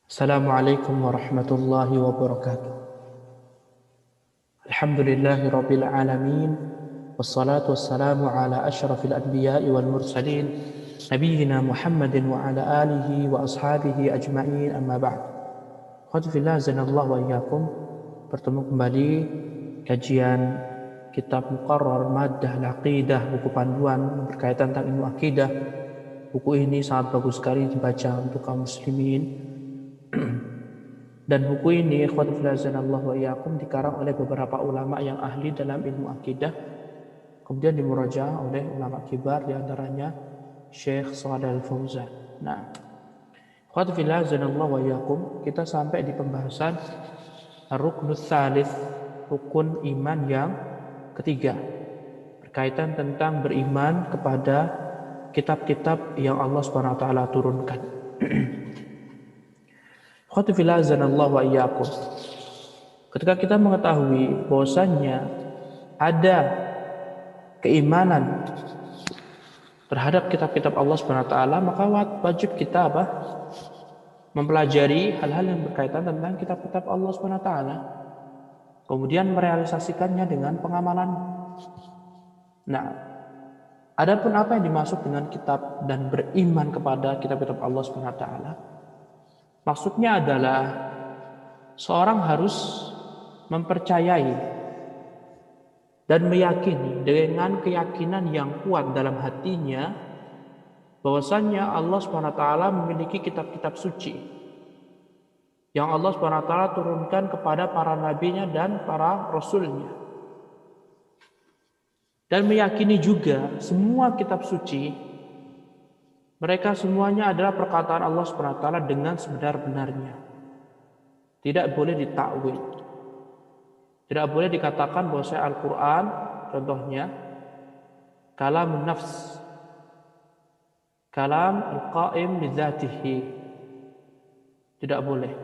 Assalamualaikum warahmatullahi wabarakatuh. Alhamdulillahi rabbil alamin. Wassalatu wassalamu ala ashrafil anbiya'i wal mursalin nabiyyina Muhammadin wa ala alihi wa ashabihi ajma'in, amma ba'd. Khotfillah zanallahu wa iyyakum. Bertemu kembali kajian kitab Muqarrar Maddah Al-Aqidah, buku panduan berkaitan tentang ilmu akidah. Buku ini sangat bagus sekali dibaca untuk kaum muslimin. Dan buku ini ikhwanifillah wa iyyakum dikarang oleh beberapa ulama yang ahli dalam ilmu akidah, kemudian dimurajaah oleh ulama kibar, diantaranya Syekh Shalih Al-Fauzan. Nah, ikhwanifillah wa iyyakum, kita sampai di pembahasan Ruknus Tsalits, rukun iman yang ketiga, berkaitan tentang beriman kepada kitab-kitab yang Allah Subhanahu wa taala turunkan. Khotfillah zanallahu wa iyyakum. Ketika kita mengetahui bahwasannya ada keimanan terhadap kitab-kitab Allah Subhanahu wa taala, maka wajib kita mempelajari hal-hal yang berkaitan tentang kitab-kitab Allah Subhanahu wa taala, kemudian merealisasikannya dengan pengamalan. Nah, adapun apa yang dimaksud dengan kitab dan beriman kepada kitab-kitab Allah Subhanahu wa taala, maksudnya adalah seorang harus mempercayai dan meyakini dengan keyakinan yang kuat dalam hatinya bahwasannya Allah SWT memiliki kitab-kitab suci yang Allah SWT turunkan kepada para nabinya dan para rasulnya, dan meyakini juga semua kitab suci mereka semuanya adalah perkataan Allah SWT dengan sebenar-benarnya. Tidak boleh ditakwil. Tidak boleh dikatakan bahwa Al-Quran, contohnya, kalam nafs, kalam al-qaim bidzatihi. Tidak boleh.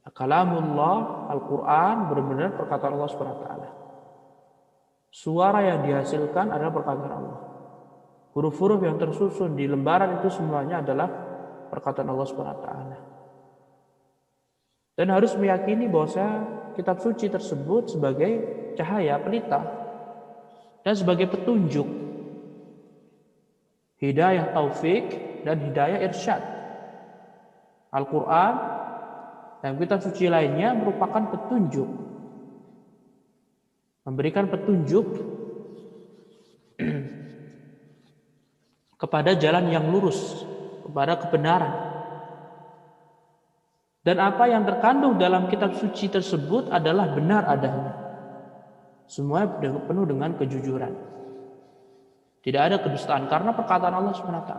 Kalamullah, Al-Quran, benar-benar perkataan Allah SWT. Suara yang dihasilkan adalah perkataan Allah. Huruf-huruf yang tersusun di lembaran itu semuanya adalah perkataan Allah Subhanahu wa taala. Dan harus meyakini bahwa kitab suci tersebut sebagai cahaya pelita dan sebagai petunjuk, hidayah taufik dan hidayah irsyad. Al-Quran dan kitab suci lainnya merupakan petunjuk, memberikan petunjuk kepada jalan yang lurus, kepada kebenaran. Dan apa yang terkandung dalam kitab suci tersebut adalah benar adanya. Semuanya penuh dengan kejujuran. Tidak ada kedustaan karena perkataan Allah SWT.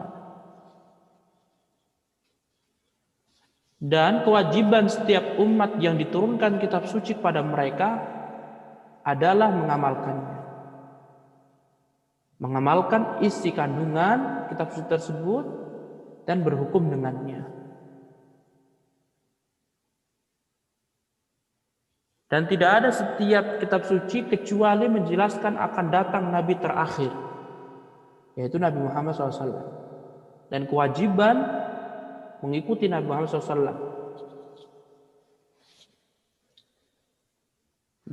Dan kewajiban setiap umat yang diturunkan kitab suci kepada mereka adalah mengamalkannya. Mengamalkan isi kandungan kitab suci tersebut dan berhukum dengannya. Dan tidak ada setiap kitab suci kecuali menjelaskan akan datang Nabi terakhir, yaitu Nabi Muhammad SAW. Dan kewajiban mengikuti Nabi Muhammad SAW,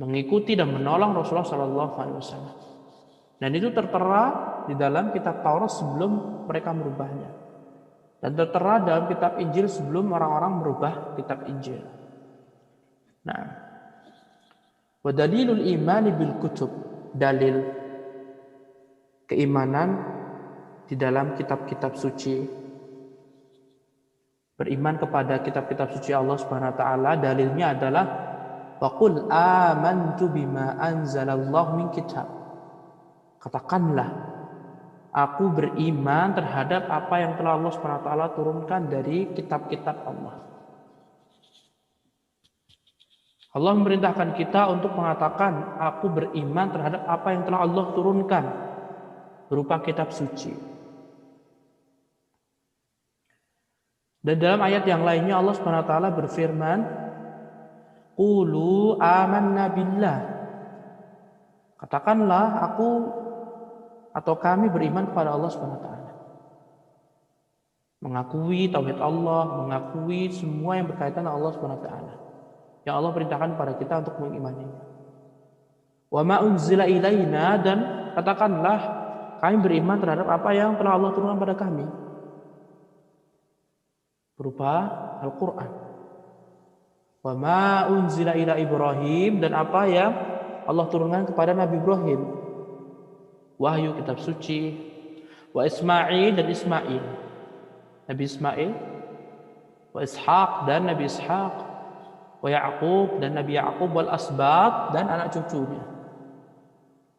mengikuti dan menolong Rasulullah SAW. Dan itu tertera di dalam kitab Taurat sebelum mereka merubahnya, dan tertera dalam kitab Injil sebelum orang-orang merubah kitab Injil. Nah, wa dalilul imani bil kutub, dalil keimanan di dalam kitab-kitab suci, beriman kepada kitab-kitab suci Allah Subhanahu wa taala, dalilnya adalah wa qul amantu bima anzalallahu min kitab. Katakanlah, aku beriman terhadap apa yang telah Allah SWT turunkan dari kitab-kitab Allah. Allah memerintahkan kita untuk mengatakan, aku beriman terhadap apa yang telah Allah turunkan berupa kitab suci. Dan dalam ayat yang lainnya Allah SWT berfirman, qulu amanna billah. Katakanlah, kami beriman kepada Allah SWT. mengakui tauhid Allah, mengakui semua yang berkaitan dengan Allah Subhanahu wa taala. Yang Allah perintahkan kepada kita untuk mengimaninya. Wa ma unzila ilaina, dan katakanlah kami beriman terhadap apa yang telah Allah turunkan pada kami berupa Al-Qur'an. Wa ma unzila ila Ibrahim, dan apa yang Allah turunkan kepada Nabi Ibrahim, wahyu kitab suci, wa Ismail, dan Ismail, Nabi Ismail, wa Ishaq, dan Nabi Ishaq, wa Ya'qub, dan Nabi Ya'qub, wal asbat, dan anak cucunya.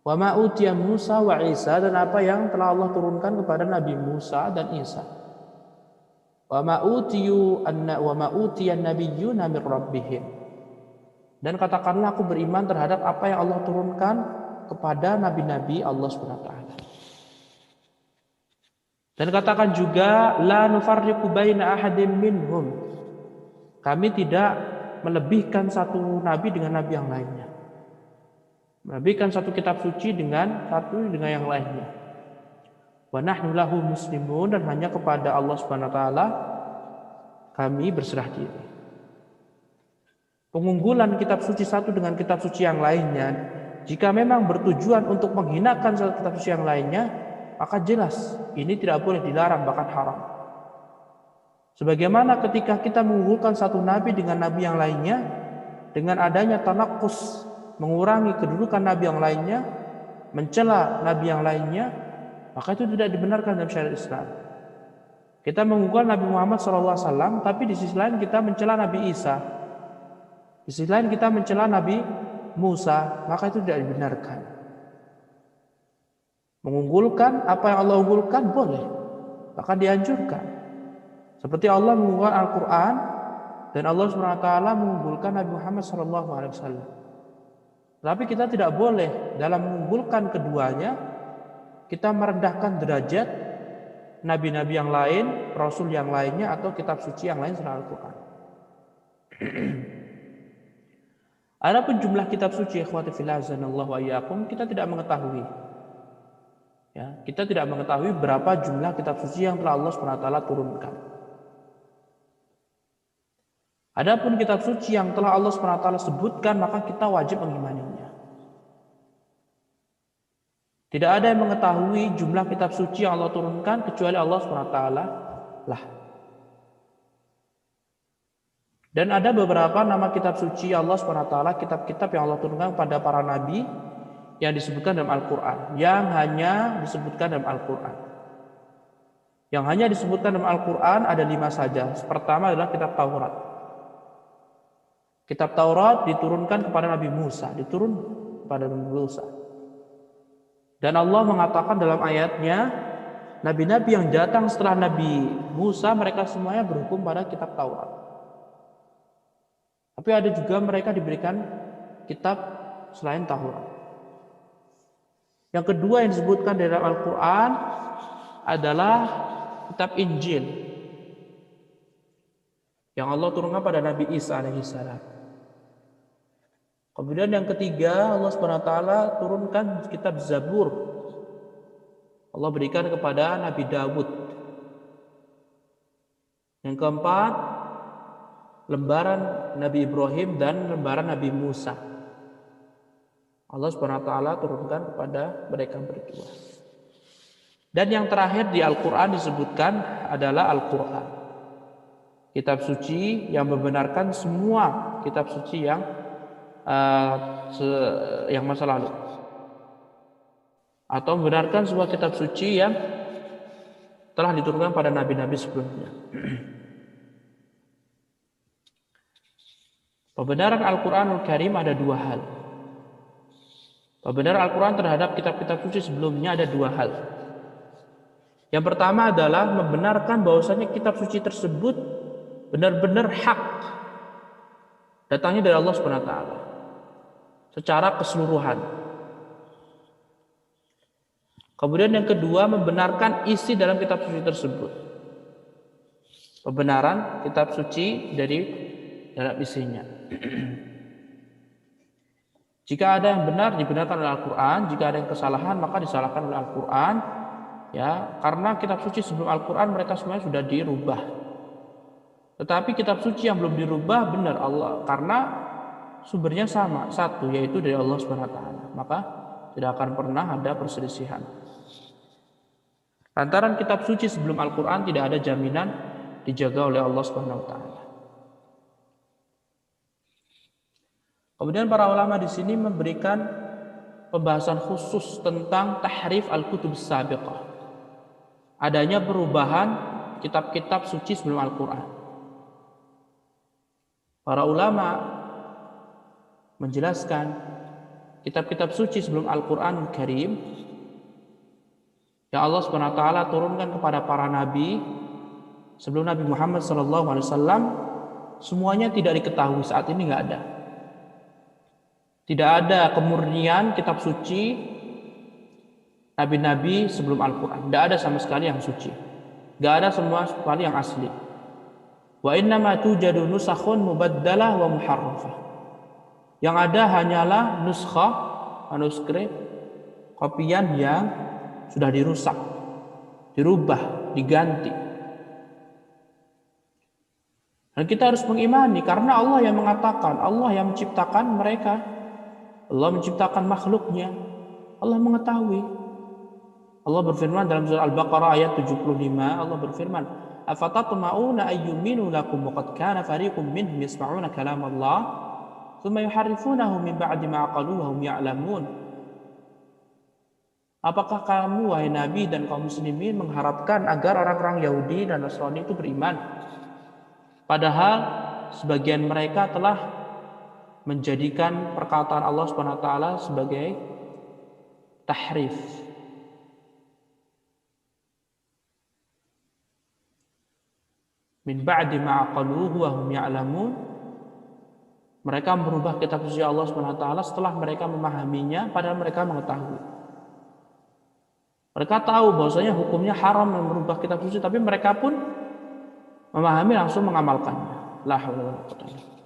Wa ma utiya Musa wa Isa, dan apa yang telah Allah turunkan kepada Nabi Musa dan Isa. Wa ma utiya nabiyyuna min rabbihim, dan katakanlah aku beriman terhadap apa yang Allah turunkan kepada nabi-nabi Allah SWT. Dan katakan juga la nufarriqu baina ahadin minhum, kami tidak melebihkan satu nabi dengan nabi yang lainnya, melebihkan satu kitab suci dengan yang lainnya. Wa nahnu lahu muslimun, dan hanya kepada Allah Subhanahu wa taala kami berserah diri. Pengunggulan kitab suci satu dengan kitab suci yang lainnya, jika memang bertujuan untuk menghinakan satu kitab suci yang lainnya, maka jelas ini tidak boleh, dilarang, bahkan haram. Sebagaimana ketika kita mengunggulkan satu nabi dengan nabi yang lainnya, dengan adanya tanakus, mengurangi kedudukan nabi yang lainnya, mencela nabi yang lainnya, maka itu tidak dibenarkan dalam syariat Islam. Kita mengunggulkan Nabi Muhammad SAW, tapi di sisi lain kita mencela Nabi Isa, di sisi lain kita mencela Nabi Musa, maka itu tidak dibenarkan. Mengunggulkan apa yang Allah unggulkan boleh, bahkan dianjurkan. Seperti Allah mengunggulkan Al-Quran, dan Allah SWT mengunggulkan Nabi Muhammad SAW. Tapi kita tidak boleh dalam mengunggulkan keduanya kita merendahkan derajat nabi-nabi yang lain, rasul yang lainnya, atau kitab suci yang lain selain Al-Quran. Adapun jumlah kitab suci, ikhwati fillah azanallahu wa iyyakum, kita tidak mengetahui. Ya, kita tidak mengetahui berapa jumlah kitab suci yang telah Allah SWT turunkan. Adapun kitab suci yang telah Allah SWT sebutkan, maka kita wajib mengimaninya. Tidak ada yang mengetahui jumlah kitab suci yang Allah turunkan kecuali Allah SWT lah. Dan ada beberapa nama kitab suci Allah SWT, kitab-kitab yang Allah turunkan pada para nabi yang disebutkan dalam Al-Quran, yang hanya disebutkan dalam Al-Quran. Yang hanya disebutkan dalam Al-Quran ada 5 saja. Pertama adalah kitab Taurat. Kitab Taurat diturunkan kepada Nabi Musa, Dan Allah mengatakan dalam ayatnya, nabi-nabi yang datang setelah Nabi Musa, mereka semuanya berhukum pada kitab Taurat. Tapi ada juga mereka diberikan kitab selain Taurat. Yang kedua yang disebutkan dalam Al-Quran adalah kitab Injil, yang Allah turunkan pada Nabi Isa alaihissalam. Kemudian yang ketiga, Allah SWT turunkan kitab Zabur. Allah berikan kepada Nabi Dawud. Yang keempat, lembaran Nabi Ibrahim dan lembaran Nabi Musa. Allah SWT turunkan kepada mereka berdua. Dan yang terakhir di Al-Quran disebutkan adalah Al-Quran, kitab suci yang membenarkan semua kitab suci yang masa lalu, atau membenarkan sebuah kitab suci yang telah diturunkan pada nabi-nabi sebelumnya. Pembenaran Al-Quranul Karim ada 2 hal. Pembenaran Al-Quran terhadap kitab-kitab suci sebelumnya ada 2 hal. Yang pertama adalah membenarkan bahwasanya kitab suci tersebut benar-benar hak, datangnya dari Allah SWT secara keseluruhan. Kemudian yang kedua, membenarkan isi dalam kitab suci tersebut. Pembenaran kitab suci dari dalam isinya. Jika ada yang benar, dibenarkan oleh Al-Quran. Jika ada yang kesalahan, maka disalahkan oleh Al-Quran. Ya, karena kitab suci sebelum Al-Quran mereka semuanya sudah dirubah. Tetapi kitab suci yang belum dirubah benar Allah, karena sumbernya sama, satu, yaitu dari Allah Subhanahu wa taala. Maka tidak akan pernah ada perselisihan. Lantaran kitab suci sebelum Al-Quran tidak ada jaminan dijaga oleh Allah Subhanahu wa taala. Kemudian para ulama di sini memberikan pembahasan khusus tentang tahrif al-kutub sabiqah. Adanya perubahan kitab-kitab suci sebelum Al-Quran. Para ulama menjelaskan kitab-kitab suci sebelum Al-Quran Karim yang Allah Subhanahu wa taala turunkan kepada para nabi sebelum Nabi Muhammad SAW, semuanya tidak diketahui, saat ini nggak ada. Tidak ada kemurnian kitab suci nabi-nabi sebelum Al-Quran. Tidak ada sama sekali yang suci. Tidak ada semua sekali yang asli. Wa innama tujadu nusakhun mubaddalah wa muharrafah. Yang ada hanyalah nuskhah, manuskrip, kopian yang sudah dirusak, dirubah, diganti. Dan kita harus mengimani karena Allah yang mengatakan, Allah yang menciptakan mereka. Allah menciptakan makhluknya. Allah mengetahui. Allah berfirman dalam surah Al-Baqarah ayat 75, Allah berfirman, "Afatatma'una ayyuminu lakum wa qad kana fariqum minhum yasma'una kalam Allah, tsumma yuharrifunahu min ba'di ma aqaluhu wa hum ya'lamun." Apakah kamu wahai Nabi dan kaum muslimin mengharapkan agar orang-orang Yahudi dan Nasrani itu beriman? Padahal sebagian mereka telah menjadikan perkataan Allah Subhanahu wa taala sebagai tahrif. Min ba'di ma aqaluhu wa hum ya'lamun. Mereka merubah kitab suci Allah Subhanahu wa taala setelah mereka memahaminya padahal mereka mengetahui. Mereka tahu bahwasanya hukumnya haram merubah kitab suci, tapi mereka pun memahami langsung mengamalkannya. La haula wala quwwata illa billah.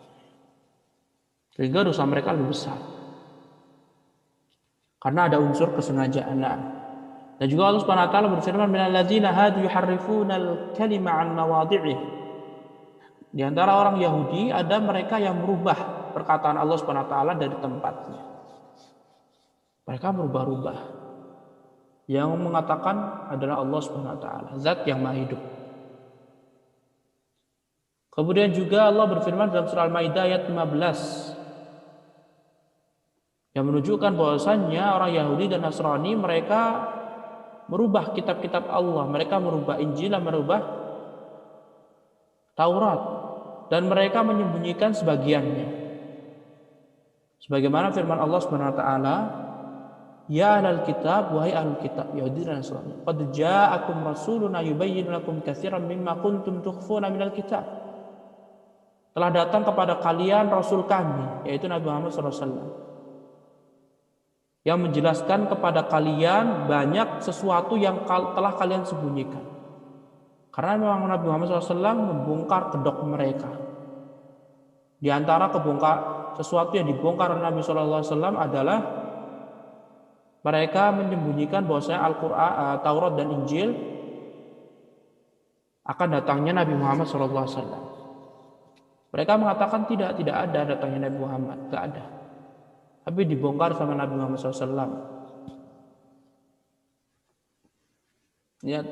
Sehingga dosa mereka lebih besar. Karena ada unsur kesengajaan. Dan juga Allah Subhanahu wa taala berfirman, "Minal ladzina hadu yuharrifunal kalima 'an mawadhi'ih." Di antara orang Yahudi ada mereka yang merubah perkataan Allah Subhanahu wa taala dari tempatnya. Mereka merubah-rubah. Yang mengatakan adalah Allah Subhanahu wa taala, zat yang maha hidup. Kemudian juga Allah berfirman dalam surah Al-Maidah ayat 15 yang menunjukkan bahwasannya orang Yahudi dan Nasrani mereka merubah kitab-kitab Allah, mereka merubah Injil, merubah Taurat, dan mereka menyembunyikan sebagiannya. Sebagaimana firman Allah Subhanahu wa taala, "Ya ahlal kitab, wahai ahlul kitab, Yahudi dan Nasrani, qad ja'akum rasuluna yubayyin lakum katsiran mimma kuntum tukhfuna minal kitab." Telah datang kepada kalian rasul kami, yaitu Nabi Muhammad SAW, yang menjelaskan kepada kalian banyak sesuatu yang telah kalian sembunyikan. Karena memang Nabi Muhammad SAW membongkar kedok mereka. Di antara sesuatu yang dibongkar oleh Nabi SAW adalah mereka menyembunyikan bahwasanya Al-Quran, Taurat dan Injil akan datangnya Nabi Muhammad SAW. Mereka mengatakan tidak ada datangnya Nabi Muhammad, tidak ada. Tapi dibongkar sama Nabi Muhammad SAW. Lihat.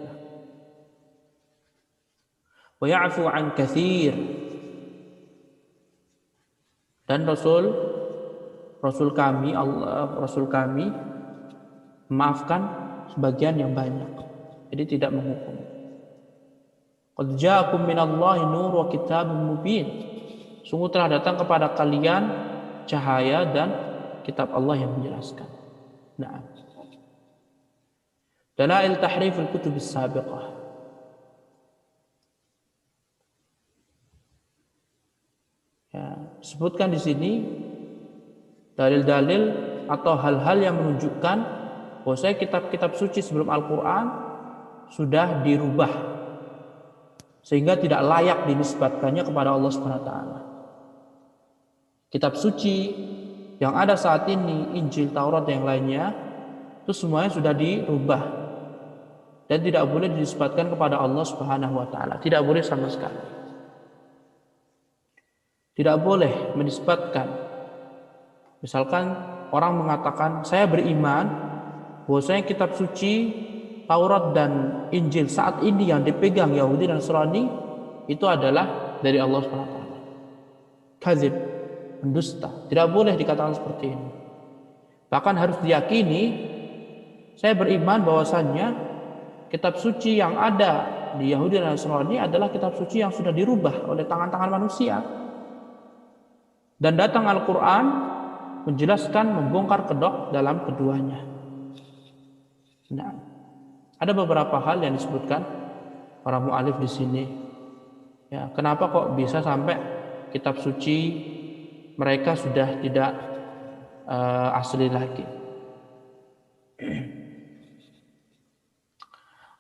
Wa ya'fu an katsir. Dan Rasul kami memaafkan sebagian yang banyak. Jadi tidak menghukum. Qad ja'akum minallahi nur wa kitabun mubin. Sungguh telah datang kepada kalian cahaya dan kitab Allah yang menjelaskan. Nah, dalail tahrif al-kutub as-sabiqah. Ya, sebutkan di sini dalil-dalil atau hal-hal yang menunjukkan bahwa kitab-kitab suci sebelum Al-Quran sudah dirubah sehingga tidak layak dinisbatkannya kepada Allah Subhanahu wa taala. Kitab suci yang ada saat ini, Injil, Taurat dan yang lainnya, itu semuanya sudah dirubah. dan tidak boleh dinisbatkan kepada Allah Subhanahu wa taala. Tidak boleh sama sekali. Tidak boleh menisbatkan. Misalkan orang mengatakan, saya beriman bahwasanya kitab suci Taurat dan Injil saat ini yang dipegang Yahudi dan Nasrani itu adalah dari Allah Subhanahu wa taala. Kadzib, mendusta. Tidak boleh dikatakan seperti ini. Bahkan harus diyakini, saya beriman bahwasannya kitab suci yang ada di Yahudi dan Nasrani adalah kitab suci yang sudah dirubah oleh tangan-tangan manusia. Dan datang Al-Quran menjelaskan, membongkar kedok dalam keduanya. Nah, ada beberapa hal yang disebutkan para mu'alif di sini. Ya, kenapa kok bisa sampai kitab suci mereka sudah tidak asli lagi?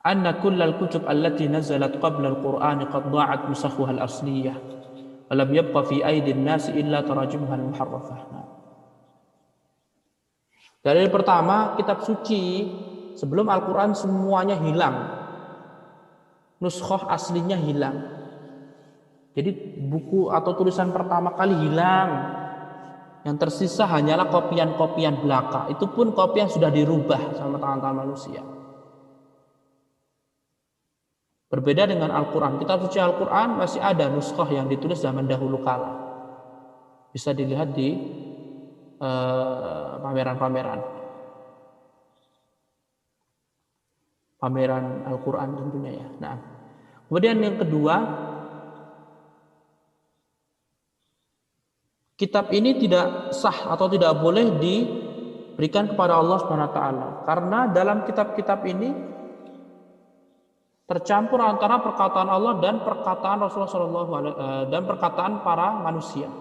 Anna kullal kutub allati nazalat qabla al-Qur'an qad da'at nusakhuha al-asliyah. Walam yabqa fi aidin nasi illa tarajumha al-muharrafah. Dalil pertama, kitab suci sebelum Al-Quran semuanya hilang. Nuskhah aslinya hilang. Jadi buku atau tulisan pertama kali hilang. Yang tersisa hanyalah kopian-kopian belaka. Itu pun kopi yang sudah dirubah sama tangan-tangan manusia. Berbeda dengan Al-Quran. Kitab suci Al-Quran masih ada nuskhah yang ditulis zaman dahulu kala. Bisa dilihat di pameran-pameran Al-Quran tentunya ya. Nah, kemudian yang kedua, kitab ini tidak sah atau tidak boleh diberikan kepada Allah Subhanahu wa taala karena dalam kitab-kitab ini tercampur antara perkataan Allah dan perkataan Rasulullah SAW dan perkataan para manusia,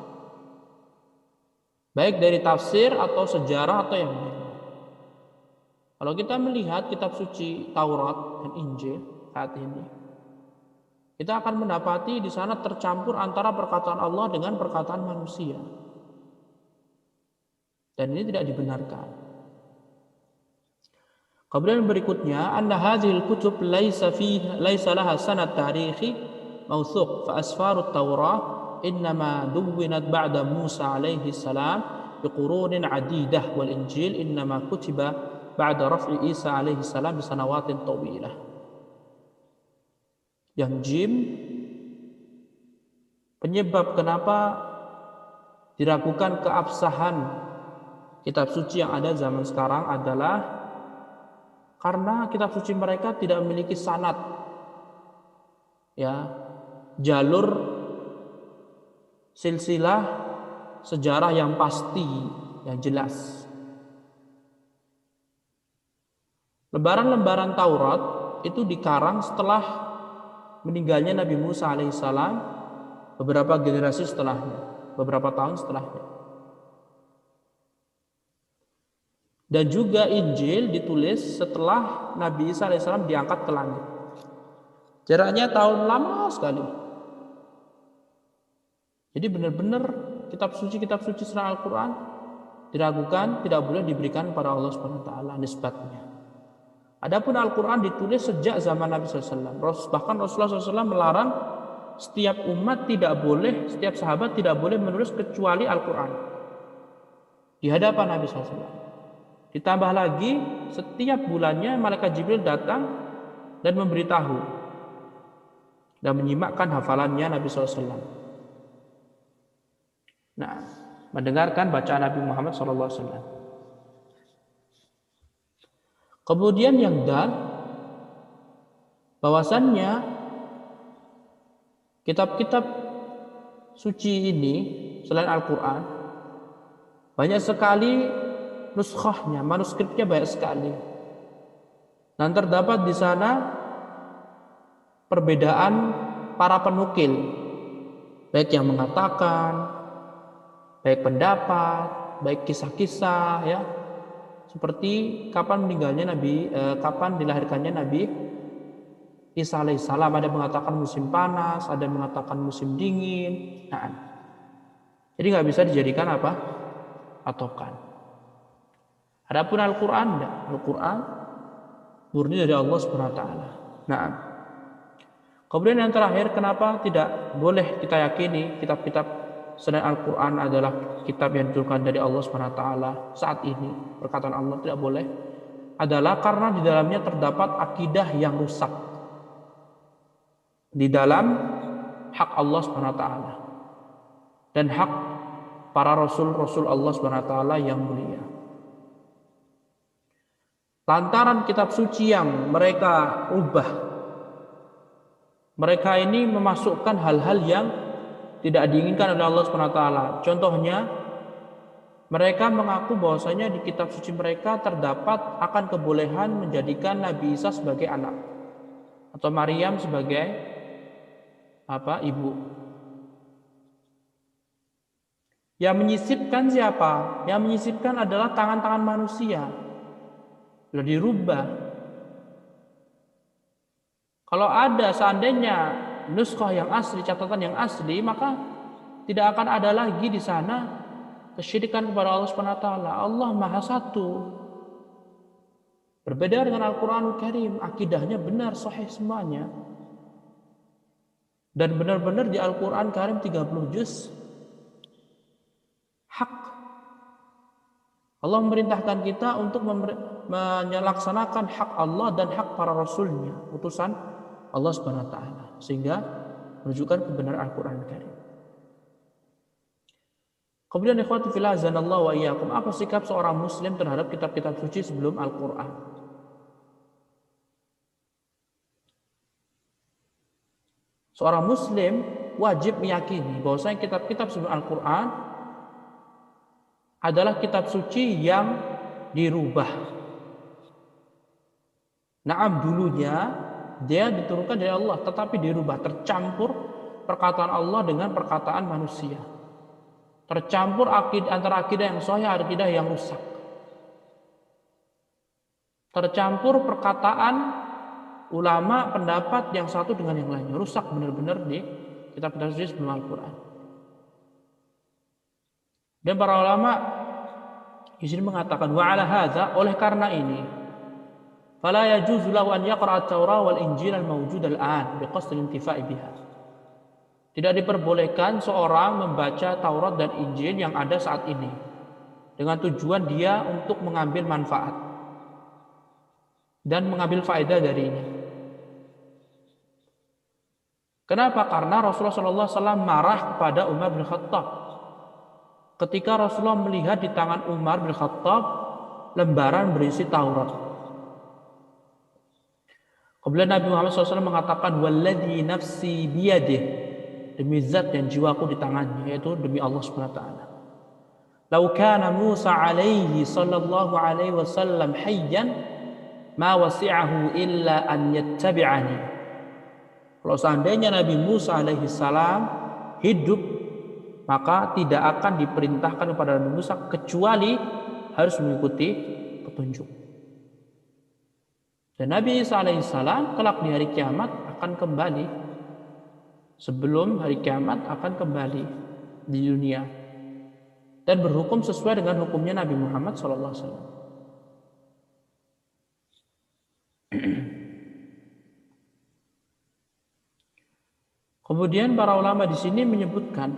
baik dari tafsir atau sejarah atau yang lain. Kalau kita melihat kitab suci Taurat dan Injil saat ini, kita akan mendapati di sana tercampur antara perkataan Allah dengan perkataan manusia, dan ini tidak dibenarkan. Kemudian berikutnya, anna hadhil kutub laisa laha sanad tarikhi mawthuq fa asfarut Taurah innama duwwinat ba'da Musa alaihi salam biqurunin adidah wal Injil innama kutiba ba'da raf'i Isa alaihi salam bisanawatin tawilah. Yang jim, penyebab kenapa diragukan keabsahan kitab suci yang ada zaman sekarang adalah karena kitab suci mereka tidak memiliki sanad, ya, jalur silsilah sejarah yang pasti, yang jelas. Lembaran-lembaran Taurat itu dikarang setelah meninggalnya Nabi Musa alaihissalam, beberapa generasi setelahnya, beberapa tahun setelahnya. Dan juga Injil ditulis setelah Nabi Isa alaihissalam diangkat ke langit. Jaraknya tahun lama sekali. Jadi benar-benar kitab suci selain Al-Quran diragukan, tidak boleh diberikan kepada Allah Subhanahu wa taala nisbatnya. Adapun Al-Quran ditulis sejak zaman Nabi SAW. Bahkan Rasulullah SAW melarang setiap umat tidak boleh, setiap sahabat tidak boleh menulis kecuali Al-Quran di hadapan Nabi SAW. Ditambah lagi, setiap bulannya malaikat Jibril datang dan memberitahu dan menyimakkan hafalannya Nabi SAW. Nah, mendengarkan bacaan Nabi Muhammad SAW. Kemudian yang dal, bahwasannya kitab-kitab suci ini selain Al-Quran banyak sekali nuskhahnya, manuskripnya banyak sekali. Dan terdapat di sana perbedaan para penukil, baik yang mengatakan, baik pendapat, baik kisah-kisah, ya, seperti kapan meninggalnya Nabi, kapan dilahirkannya Nabi Isa alaihissalam. Ada yang mengatakan musim panas, ada yang mengatakan musim dingin. Nah, jadi nggak bisa dijadikan apa? Patokan. Adapun Al-Quran, Al-Quran murni dari Allah Subhanahu wa taala. Nah, kemudian yang terakhir, kenapa tidak boleh kita yakini kitab-kitab selain Al-Qur'an adalah kitab yang diturunkan dari Allah Subhanahu wa taala saat ini, perkataan Allah tidak boleh, adalah karena di dalamnya terdapat akidah yang rusak di dalam hak Allah Subhanahu wa taala dan hak para rasul-rasul Allah Subhanahu wa taala yang mulia. Lantaran kitab suci yang mereka ubah, mereka ini memasukkan hal-hal yang tidak diinginkan oleh Allah Subhanahu wa taala. Contohnya, mereka mengaku bahwasanya di kitab suci mereka terdapat akan kebolehan menjadikan Nabi Isa sebagai anak atau Maryam sebagai ibu. Yang menyisipkan siapa? Yang menyisipkan adalah tangan-tangan manusia. Sudah dirubah. Kalau ada seandainya nuskah yang asli, catatan yang asli, maka tidak akan ada lagi di sana kesyirikan kepada Allah Subhanahu wa taala. Allah Maha Satu. Berbeda dengan Al-Qur'anul Karim, akidahnya benar, sahih semuanya. Dan benar-benar di Al-Qur'an Karim 30 juz hak. Allah memerintahkan kita untuk melaksanakan hak Allah dan hak para rasulnya, utusan Allah Subhanahu wa taala, sehingga menunjukkan kebenaran Al-Qur'an Karim. Kemudian ikhwati fillah azanallahu wa iyyakum, apa sikap seorang muslim terhadap kitab-kitab suci sebelum Al-Qur'an? Seorang muslim wajib meyakini bahwasanya kitab-kitab sebelum Al-Qur'an adalah kitab suci yang dirubah. Naam, dulunya dia diturunkan dari Allah, tetapi dirubah, tercampur perkataan Allah dengan perkataan manusia. Tercampur antara akidah yang sahih dan akidah yang rusak. Tercampur perkataan ulama, pendapat yang satu dengan yang lainnya. Rusak benar-benar di kitab-kitab suci sebelum Al-Quran. Dan para ulama di sini mengatakan, wa ala hadza, oleh karena ini, fala yajuzu lahu an yaqra'a at-Taurah wal Injil al-mawjud al-an biqasd al-intifa'i biha. Tidak diperbolehkan seorang membaca Taurat dan Injil yang ada saat ini dengan tujuan dia untuk mengambil manfaat dan mengambil faedah darinya. Kenapa? Karena Rasulullah SAW marah kepada Umar bin Khattab ketika Rasulullah melihat di tangan Umar bin Khattab lembaran berisi Taurat. Kemudian Nabi Muhammad SAW mengatakan, walladzi nafsi biyadih, demi zat yang jiwaku di tangannya, yaitu demi Allah Subhanahu wa taala. Lau kana Musa alaihi sallallahu alaihi wasallam hayyan ma wasi'ahu illa an yattabi'ani. Kalau seandainya Nabi Musa alaihi salam hidup, maka tidak akan diperintahkan kepada Nabi Musa kecuali harus mengikuti petunjuk. Dan Nabi Isa alaihi salam kelak di hari kiamat akan kembali, sebelum hari kiamat akan kembali di dunia dan berhukum sesuai dengan hukumnya Nabi Muhammad SAW. Kemudian para ulama di sini menyebutkan,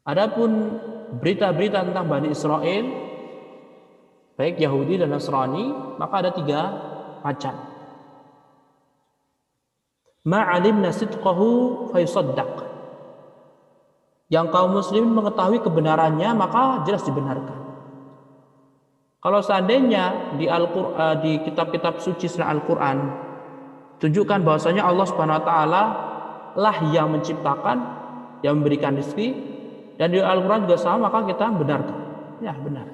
adapun berita-berita tentang Bani Israel, baik Yahudi dan Nasrani, maka ada 3 macam. Ma'alimna sidqahu fayusaddaq. Yang kaum muslimin mengetahui kebenarannya, maka jelas dibenarkan. Kalau seandainya di kitab-kitab suci selain Al-Quran tunjukkan bahwasanya Allah Subhanahu wa taala lah yang menciptakan, yang memberikan rezeki, dan di Al-Quran juga sama, maka kita benarkan. Ya, benar.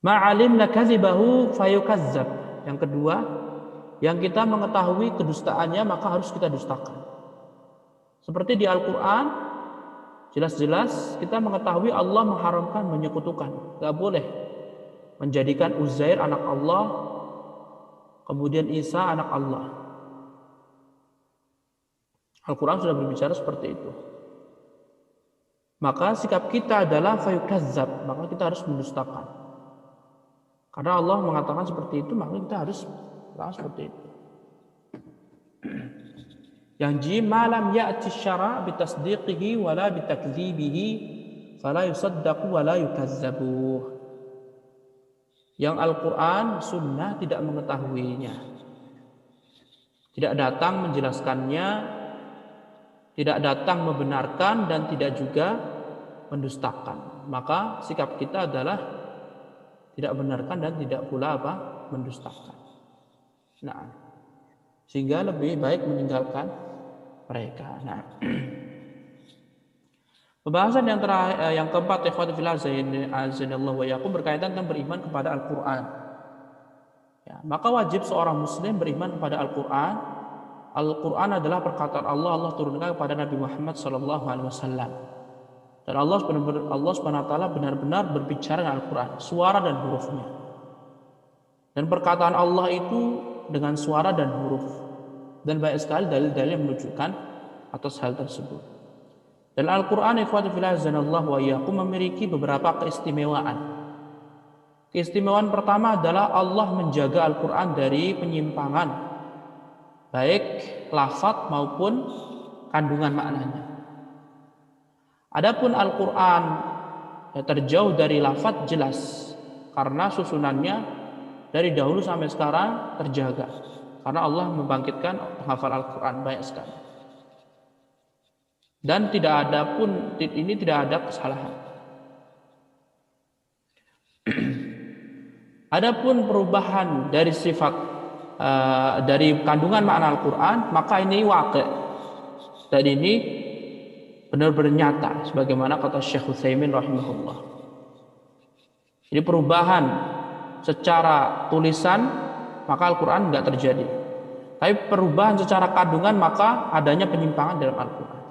Ma'alimna kadzibahu fayukazzab. Yang kedua, yang kita mengetahui kedustaannya, maka harus kita dustakan. Seperti di Al-Quran, jelas-jelas kita mengetahui Allah mengharamkan menyekutukan. Gak boleh menjadikan Uzair anak Allah, kemudian Isa anak Allah. Al-Quran sudah berbicara seperti itu. Maka sikap kita adalah fayukazzab, maka kita harus mendustakan. Karena Allah mengatakan seperti itu, maka kita harus seperti itu. Yang jim malam ya'ti syara' bitasdiqihi wala bitakdzibihi fala yusaddaqu wala yukazzabuh. Yang Al-Quran, Sunnah tidak mengetahuinya, tidak datang menjelaskannya, tidak datang membenarkan, dan tidak juga mendustakan. Maka sikap kita adalah tidak benarkan dan tidak pula mendustakan. Nah, sehingga lebih baik meninggalkan mereka. Nah, pembahasan yang terakhir, yang keempat, ikhwati fillah azanillahu wa iyyakum, berkaitan tentang beriman kepada Al-Quran. Ya, maka wajib seorang muslim beriman kepada Al-Quran. Al-Quran adalah perkataan Allah. Allah turunkan kepada Nabi Muhammad SAW. Dan Allah SWT benar-benar berbicara dengan Al-Quran, suara dan hurufnya. Dan perkataan Allah itu dengan suara dan huruf. Dan banyak sekali dalil-dalil yang menunjukkan atas hal tersebut. Dan Al-Quran, ikhwati fillah azanallahu wa iyyakum, memiliki beberapa keistimewaan. Keistimewaan pertama adalah Allah menjaga Al-Quran dari penyimpangan, baik lafaz maupun kandungan maknanya. Adapun Al-Quran terjauh dari lafaz jelas, karena susunannya dari dahulu sampai sekarang terjaga, karena Allah membangkitkan penghafal Al-Quran banyak sekali. Dan tidak ada kesalahan. Adapun perubahan dari sifat dari kandungan makna Al-Quran, maka ini waqi', dan ini benar-benar nyata, sebagaimana kata Syekh Utsaimin rahimahullah. Jadi perubahan secara tulisan, maka Al-Quran enggak terjadi. Tapi perubahan secara kandungan, maka adanya penyimpangan dalam Al-Quran.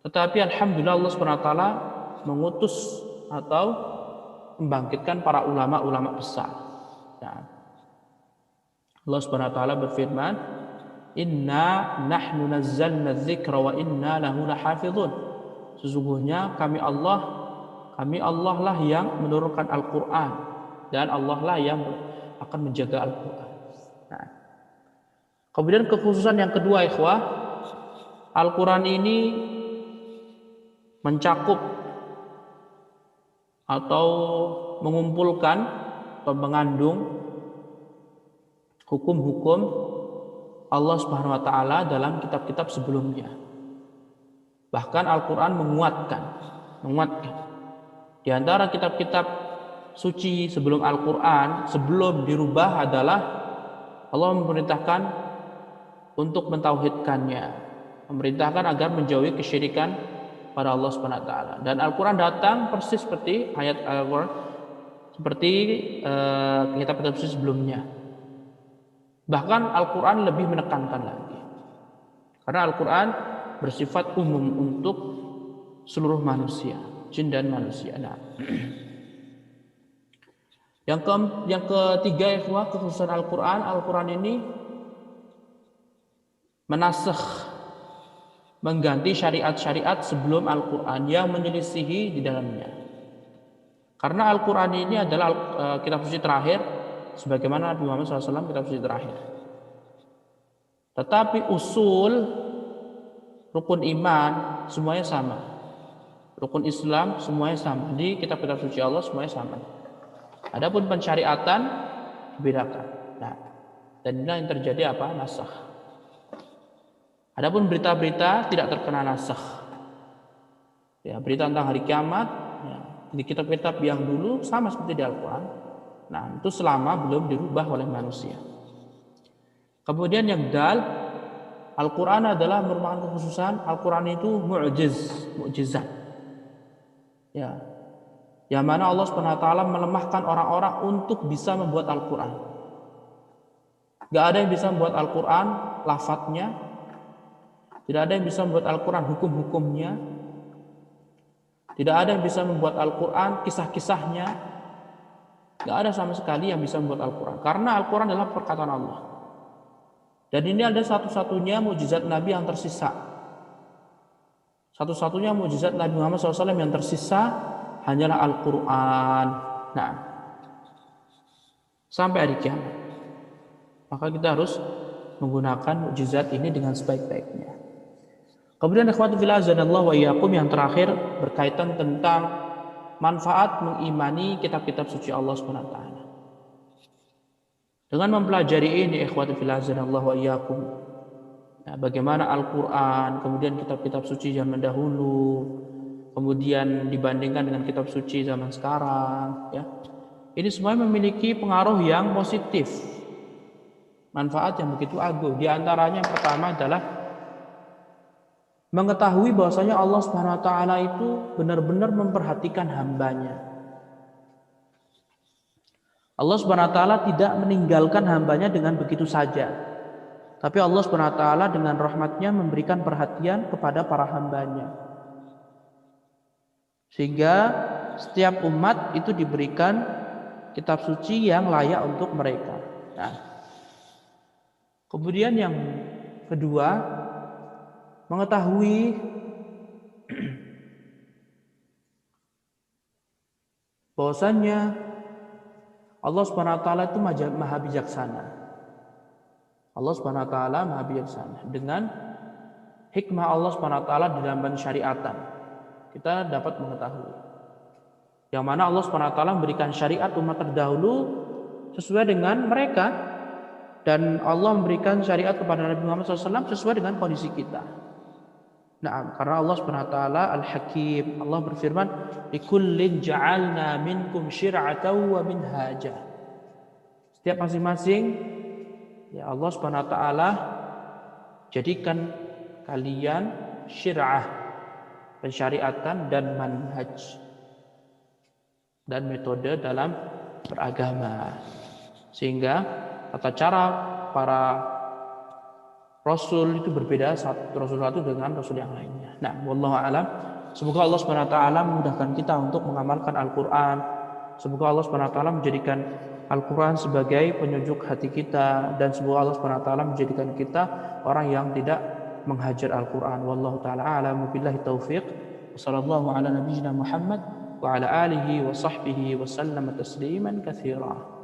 Tetapi alhamdulillah Allah SWT mengutus atau membangkitkan para ulama-ulama besar. Nah, Allah SWT berfirman, Inna nahnu nazzalna dzikra wa inna lahu lahafizun. Sesungguhnya kami Allah lah yang menurunkan Al-Quran, dan Allah lah yang akan menjaga Al-Quran. Nah, kemudian kekhususan yang kedua, ikhwah, Al-Quran ini mencakup atau mengumpulkan atau mengandung hukum-hukum Allah Subhanahu wa taala dalam kitab-kitab sebelumnya. Bahkan Al-Quran menguatkan. Di antara kitab-kitab suci sebelum Al-Quran, sebelum dirubah, adalah Allah memerintahkan untuk mentauhidkannya, memerintahkan agar menjauhi kesyirikan pada Allah Subhanahu wa taala. Dan Al-Quran datang persis seperti ayat Al-Quran, seperti kitab-kitab suci sebelumnya. Bahkan Al-Quran lebih menekankan lagi, karena Al-Quran bersifat umum untuk seluruh manusia, jin dan manusia. Nah, yang ketiga, ikhwah, kekhususan Al-Quran ini menasakh, mengganti syariat-syariat sebelum Al-Quran yang menyelisihi di dalamnya. Karena Al-Quran ini adalah kitab suci terakhir, sebagaimana Nabi Muhammad SAW kitab suci terakhir. Tetapi usul rukun iman semuanya sama, rukun Islam semuanya sama, di kitab-kitab suci Allah semuanya sama. Adapun pensyariatan dibedakan. Nah, dan ini yang terjadi nasakh. Adapun berita-berita tidak terkena nasakh. Ya, berita tentang hari kiamat, ya, di kitab-kitab yang dulu sama seperti di Al-Quran. Nah, itu selama belum dirubah oleh manusia. Kemudian yang dal, Al-Quran adalah merupakan kekhususan. Al-Quran itu mukjizat. Ya, yang mana Allah SWT melemahkan orang-orang untuk bisa membuat Al-Quran. Gak ada yang bisa membuat Al-Quran lafadznya, tidak ada yang bisa membuat Al-Quran hukum-hukumnya, tidak ada yang bisa membuat Al-Quran kisah-kisahnya. Gak ada sama sekali yang bisa membuat Al-Quran, karena Al-Quran adalah perkataan Allah. Dan ini ada satu-satunya mukjizat Nabi yang tersisa. Satu-satunya mukjizat Nabi Muhammad SAW yang tersisa hanyalah Al-Quran. Nah, sampai hari kiamat. Maka kita harus menggunakan mukjizat ini dengan sebaik-baiknya. Kemudian ikhwatu fillah azanallahu wa iyyakum, yang terakhir berkaitan tentang manfaat mengimani kitab-kitab suci Allah Subhanahu wa taala. Dengan mempelajari ini ikhwatu fillah azanallahu wa iyyakum, bagaimana Al-Qur'an, kemudian kitab-kitab suci zaman dahulu, kemudian dibandingkan dengan kitab suci zaman sekarang, ya. Ini semua memiliki pengaruh yang positif, manfaat yang begitu agung. Di antaranya yang pertama adalah mengetahui bahwasanya Allah Subhanahu wa taala itu benar-benar memperhatikan hambanya. Allah Subhanahu wa taala tidak meninggalkan hambanya dengan begitu saja. Tapi Allah Subhanahu wa taala dengan rahmatnya memberikan perhatian kepada para hambanya. Sehingga setiap umat itu diberikan kitab suci yang layak untuk mereka. Nah, kemudian yang kedua, mengetahui bahwasannya Allah Subhanahu wa taala itu maha bijaksana. Allah Subhanahu wa taala maha bijaksana. Dengan hikmah Allah Subhanahu wa taala di dalam syariatan, kita dapat mengetahui yang mana Allah Subhanahu wa taala memberikan syariat umat terdahulu sesuai dengan mereka, dan Allah memberikan syariat kepada Nabi Muhammad SAW sesuai dengan kondisi kita. Nah, karena Allah Subhanahu wa taala Al-Hakim, Allah berfirman, "Likullin ja'alna minkum syir'atan wa minhaja." Setiap masing-masing, ya Allah Subhanahu wa taala jadikan kalian syir'ah, pensyariatan, dan manhaj, dan metode dalam beragama. Sehingga tata cara para rasul itu berbeda rasul satu dengan rasul yang lainnya. Nah, wallahu a'lam. Semoga Allah Subhanahu wa taala memudahkan kita untuk mengamalkan Al-Qur'an. Semoga Allah Subhanahu wa taala menjadikan Al-Qur'an sebagai penyejuk hati kita, dan semoga Allah Subhanahu wa taala menjadikan kita orang yang tidak menghajar Al-Qur'an. Wallahu taala a'lam, billahi taufiq. Wassallallahu ala nabiyyina Muhammad wa ala alihi wa sahbihi wa sallama tasliman katsira.